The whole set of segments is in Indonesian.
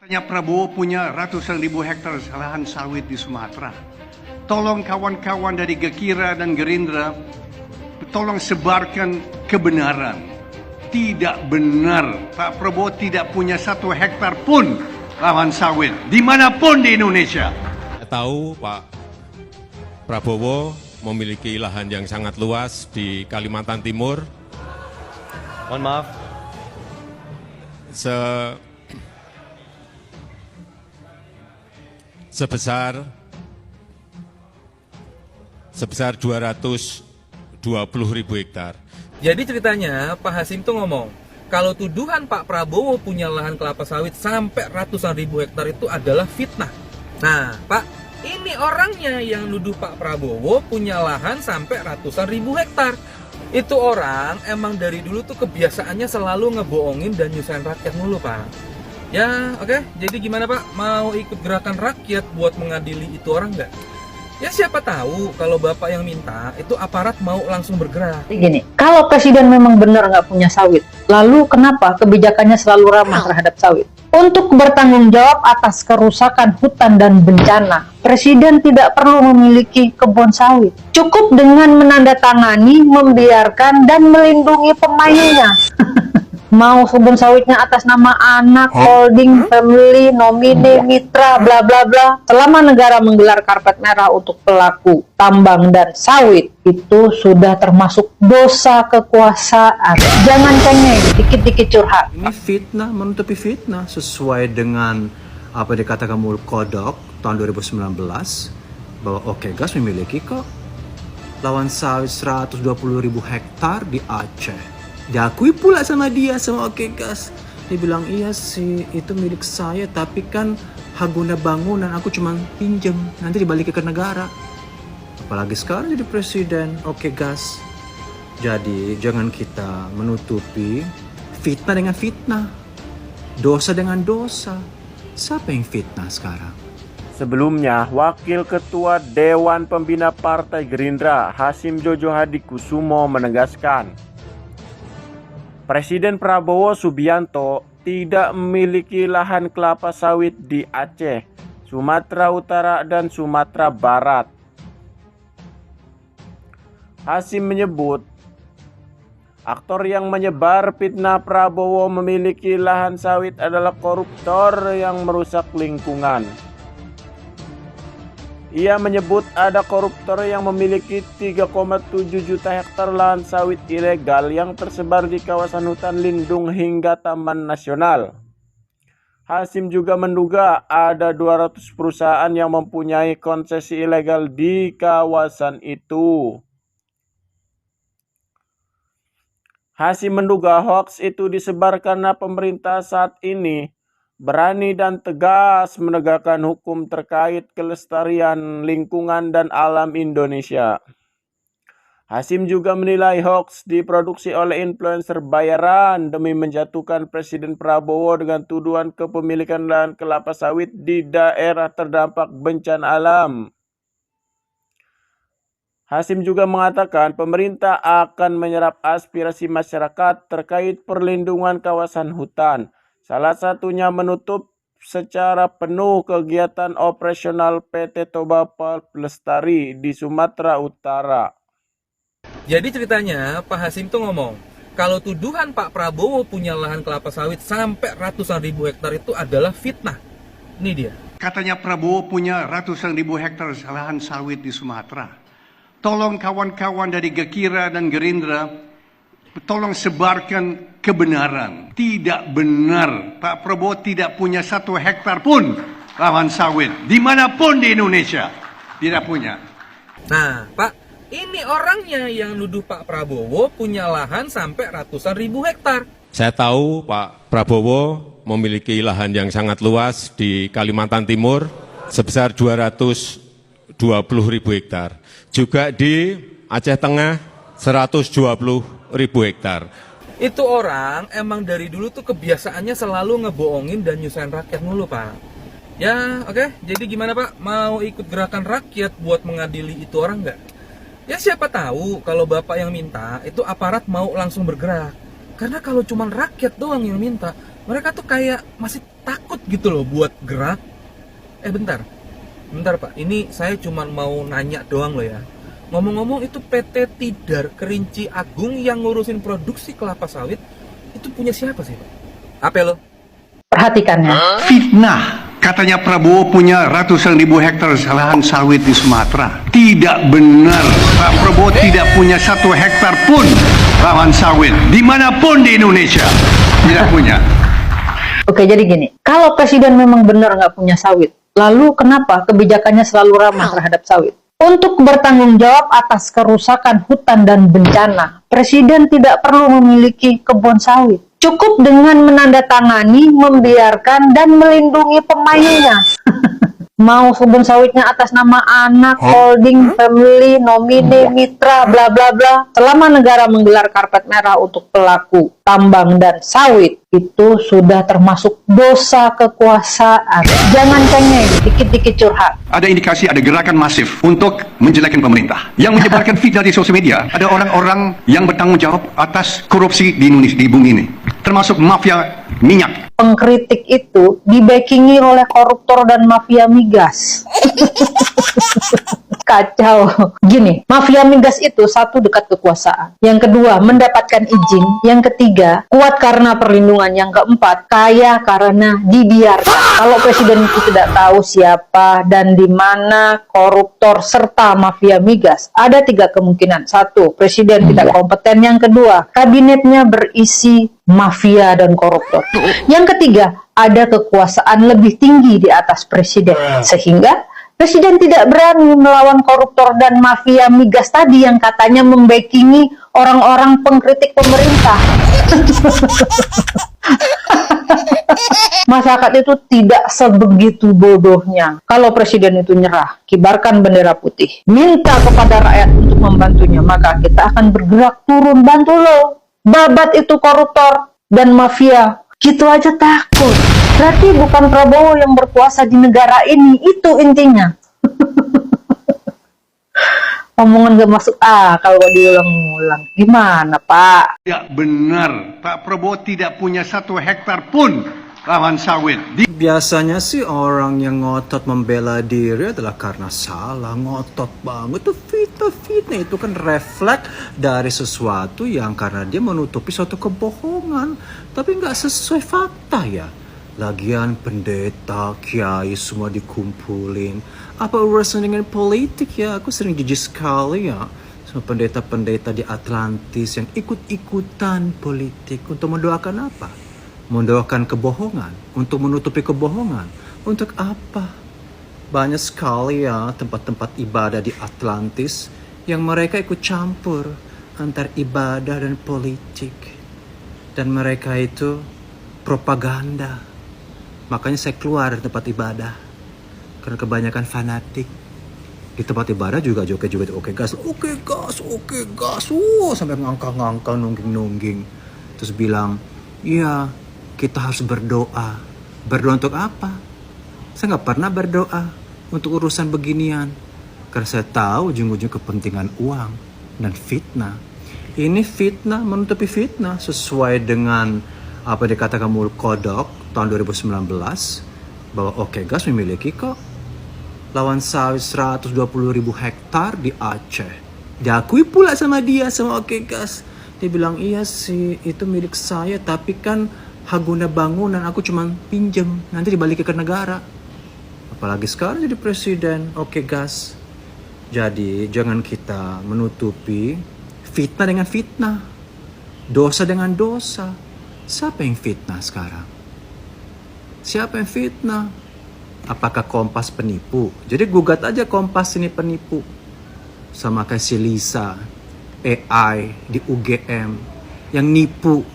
Katanya Prabowo punya ratusan ribu hektar lahan sawit di Sumatera. Tolong kawan-kawan dari Gekira dan Gerindra, tolong sebarkan kebenaran. Tidak benar, Pak Prabowo tidak punya 1 hektar pun lahan sawit dimanapun di Indonesia. Saya tahu Pak Prabowo memiliki lahan yang sangat luas di Kalimantan Timur. Mohon maaf. Sebesar 220.000 hektar. Jadi ceritanya Pak Hasim tuh ngomong, kalau tuduhan Pak Prabowo punya lahan kelapa sawit sampai ratusan ribu hektar itu adalah fitnah. Nah, Pak, ini orangnya yang nuduh Pak Prabowo punya lahan sampai ratusan ribu hektar. Itu orang emang dari dulu tuh kebiasaannya selalu ngebohongin dan nyusahin rakyat mulu, Pak. Ya, oke. Jadi gimana, Pak? Mau ikut gerakan rakyat buat mengadili itu orang nggak? Ya siapa tahu kalau Bapak yang minta, itu aparat mau langsung bergerak. Gini, kalau presiden memang benar nggak punya sawit, lalu kenapa kebijakannya selalu ramah terhadap sawit? Untuk bertanggung jawab atas kerusakan hutan dan bencana, presiden tidak perlu memiliki kebun sawit. Cukup dengan menandatangani, membiarkan, dan melindungi pemainnya. Mau kebun sawitnya atas nama anak, holding, family, nomine, mitra, bla bla bla. Selama negara menggelar karpet merah untuk pelaku tambang dan sawit, itu sudah termasuk dosa kekuasaan. Jangan cengeng, dikit-dikit curhat. Ini fitnah, menutupi fitnah sesuai dengan apa dikatakan Mulut Kodok tahun 2019 bahwa Okegas memiliki kok lahan sawit 120.000 hektar di Aceh. Diakui pula sama dia, sama Okegas. Dia bilang, iya sih, itu milik saya, tapi kan hak guna bangunan aku cuma pinjem, nanti dibalik ke negara. Apalagi sekarang jadi presiden Okegas. Jadi jangan kita menutupi fitnah dengan fitnah, dosa dengan dosa. Siapa yang fitnah sekarang? Sebelumnya, Wakil Ketua Dewan Pembina Partai Gerindra, Hasim Jojo Hadikusumo menegaskan, Presiden Prabowo Subianto tidak memiliki lahan kelapa sawit di Aceh, Sumatera Utara, dan Sumatera Barat. Hasim menyebut, aktor yang menyebar fitnah Prabowo memiliki lahan sawit adalah koruptor yang merusak lingkungan. Ia menyebut ada koruptor yang memiliki 3,7 juta hektar lahan sawit ilegal yang tersebar di kawasan hutan lindung hingga taman nasional. Hasim juga menduga ada 200 perusahaan yang mempunyai konsesi ilegal di kawasan itu. Hasim menduga hoaks itu disebar karena pemerintah saat ini berani dan tegas menegakkan hukum terkait kelestarian lingkungan dan alam Indonesia. Hasim juga menilai hoaks diproduksi oleh influencer bayaran demi menjatuhkan Presiden Prabowo dengan tuduhan kepemilikan lahan kelapa sawit di daerah terdampak bencana alam. Hasim juga mengatakan pemerintah akan menyerap aspirasi masyarakat terkait perlindungan kawasan hutan. Salah satunya menutup secara penuh kegiatan operasional PT Toba Pelestari di Sumatera Utara. Jadi ceritanya Pak Hasim tuh ngomong, kalau tuduhan Pak Prabowo punya lahan kelapa sawit sampai ratusan ribu hektar itu adalah fitnah. Ini dia. Katanya Prabowo punya ratusan ribu hektar lahan sawit di Sumatera. Tolong kawan-kawan dari Gekira dan Gerindra, tolong sebarkan kebenaran. Tidak benar, Pak Prabowo tidak punya 1 hektar pun lahan sawit dimanapun di Indonesia. Tidak punya. Nah, Pak, ini orangnya yang nuduh Pak Prabowo punya lahan sampai ratusan ribu hektar. Saya tahu Pak Prabowo memiliki lahan yang sangat luas di Kalimantan Timur sebesar 220.000 hektar. Juga di Aceh Tengah 120.000 hektar. Itu orang emang dari dulu tuh kebiasaannya selalu ngebohongin dan nyusahin rakyat mulu, Pak. Ya, oke. Jadi gimana, Pak? Mau ikut gerakan rakyat buat mengadili itu orang nggak? Ya siapa tahu kalau Bapak yang minta, itu aparat mau langsung bergerak. Karena kalau cuma rakyat doang yang minta, mereka tuh kayak masih takut gitu loh buat gerak. Bentar Pak, ini saya cuma mau nanya doang loh ya. Ngomong-ngomong, itu PT Tidar Kerinci Agung yang ngurusin produksi kelapa sawit itu punya siapa sih Pak? Apa lo? Perhatikan ya. Fitnah. Katanya Prabowo punya ratusan ribu hektar lahan sawit di Sumatera. Tidak benar. Pak Prabowo tidak punya 1 hektar pun lahan sawit dimanapun di Indonesia. Tidak punya. Oke, jadi gini. Kalau presiden memang benar nggak punya sawit, lalu kenapa kebijakannya selalu ramah terhadap sawit? Untuk bertanggung jawab atas kerusakan hutan dan bencana, presiden tidak perlu memiliki kebun sawit. Cukup dengan menandatangani, membiarkan, dan melindungi pemainnya. Mau kebun sawitnya atas nama anak, holding, family, nomine, mitra, bla bla bla. Selama negara menggelar karpet merah untuk pelaku tambang dan sawit, itu sudah termasuk dosa kekuasaan. Jangan cengeng, dikit-dikit curhat. Ada indikasi ada gerakan masif untuk menjelekkan pemerintah. Yang menyebarkan fitnah di sosial media ada orang-orang yang bertanggung jawab atas korupsi di Indonesia, di bumi ini. Termasuk mafia minyak. Pengkritik itu dibackingi oleh koruptor dan mafia migas. Kacau. Gini, mafia migas itu satu, dekat kekuasaan. Yang kedua, mendapatkan izin. Yang ketiga, kuat karena perlindungan. Yang keempat, kaya karena dibiarkan. Kalau presiden itu tidak tahu siapa dan di mana koruptor serta mafia migas, ada 3 kemungkinan. 1, presiden tidak kompeten. Yang kedua, kabinetnya berisi mafia dan koruptor. Yang ketiga, ada kekuasaan lebih tinggi di atas presiden, sehingga presiden tidak berani melawan koruptor dan mafia migas tadi yang katanya membackingi orang-orang pengkritik pemerintah. Masyarakat itu tidak sebegitu bodohnya. Kalau presiden itu nyerah, kibarkan bendera putih, minta kepada rakyat untuk membantunya, maka kita akan bergerak turun bantu lo. Babat itu koruptor dan mafia, gitu aja takut. Berarti bukan Prabowo yang berkuasa di negara ini, itu intinya. Omongan gak masuk akal kalau diulang-ulang. Gimana Pak? Tidak benar. Pak Prabowo tidak punya 1 hektar pun lahan sawit. Biasanya sih orang yang ngotot membela diri adalah karena salah, ngotot banget. Itu fitnah itu kan refleks dari sesuatu yang karena dia menutupi suatu kebohongan, tapi nggak sesuai fakta ya. Lagian pendeta, kiai semua dikumpulin. Apa urusan dengan politik ya? Aku sering jijik sekali ya sama pendeta-pendeta di Atlantis yang ikut-ikutan politik untuk mendoakan apa? Mendoakan kebohongan, untuk menutupi kebohongan. Untuk apa? Banyak sekali ya tempat-tempat ibadah di Atlantis yang mereka ikut campur antar ibadah dan politik. Dan mereka itu propaganda. Makanya saya keluar dari tempat ibadah. Karena kebanyakan fanatik. Di tempat ibadah juga joget-joget oke gas. Sampai ngangkang-ngangkang, nungging-nungging. Terus bilang, iya, kita harus berdoa. Berdoa untuk apa? Saya nggak pernah berdoa untuk urusan beginian. Karena saya tahu ujung-ujung kepentingan uang dan fitnah. Ini fitnah menutupi fitnah sesuai dengan apa dikatakan Mulut Kodok tahun 2019 bahwa Oke Gas memiliki kok lahan sawit 120.000 hektar di Aceh. Diakui pula sama dia, sama Oke Gas. Dia bilang, iya sih itu milik saya, tapi kan hak guna bangunan aku cuma pinjem, nanti dibalik ke negara. Apalagi sekarang jadi presiden Oke Gas. Jadi jangan kita menutupi fitnah dengan fitnah, dosa dengan dosa. Siapa yang fitnah sekarang? Siapa yang fitnah? Apakah Kompas penipu? Jadi gugat aja Kompas ini penipu. Sama kayak si Lisa, AI di UGM yang nipu.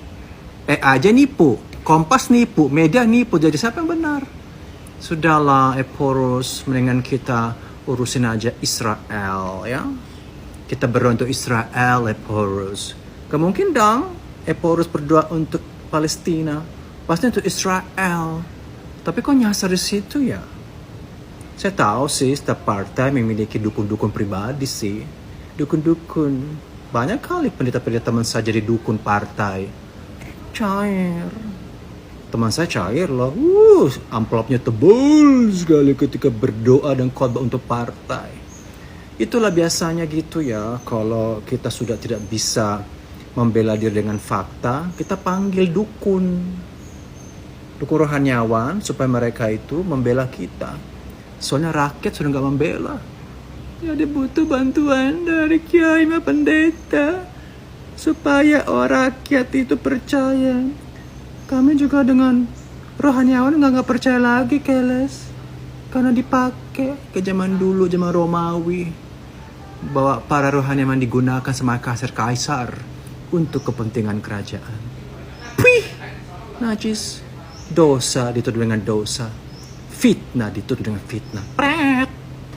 AI aja nipu, Kompas nipu, media nipu. Jadi siapa yang benar? Sudahlah, Eporus, mendingan kita urusin aja Israel ya. Kita berdoa untuk Israel, Eporus. Gak mungkin dong Eporus berdoa untuk Palestina, pasti untuk Israel. Tapi kok nyasar di situ ya? Saya tahu sih setiap partai memiliki dukun-dukun pribadi sih. Dukun-dukun. Banyak kali pendeta-pendeta teman saya jadi dukun partai. Cair. Teman saya cair loh, amplopnya tebal sekali ketika berdoa dan khotbah untuk partai. Itulah biasanya gitu ya, kalau kita sudah tidak bisa membela diri dengan fakta, kita panggil dukun rohaniawan supaya mereka itu membela kita. Soalnya rakyat sudah nggak membela. Ya, dia butuh bantuan dari kiai sama pendeta supaya rakyat itu percaya. Kami juga dengan rohaniawan nggak percaya lagi, Keles, karena dipakai ke zaman dulu, zaman Romawi, bahwa para rohaniawan digunakan sebagai kaisar untuk kepentingan kerajaan. Pih, najis, dosa dituduh dengan dosa, fitnah dituduh dengan fitnah. Pret.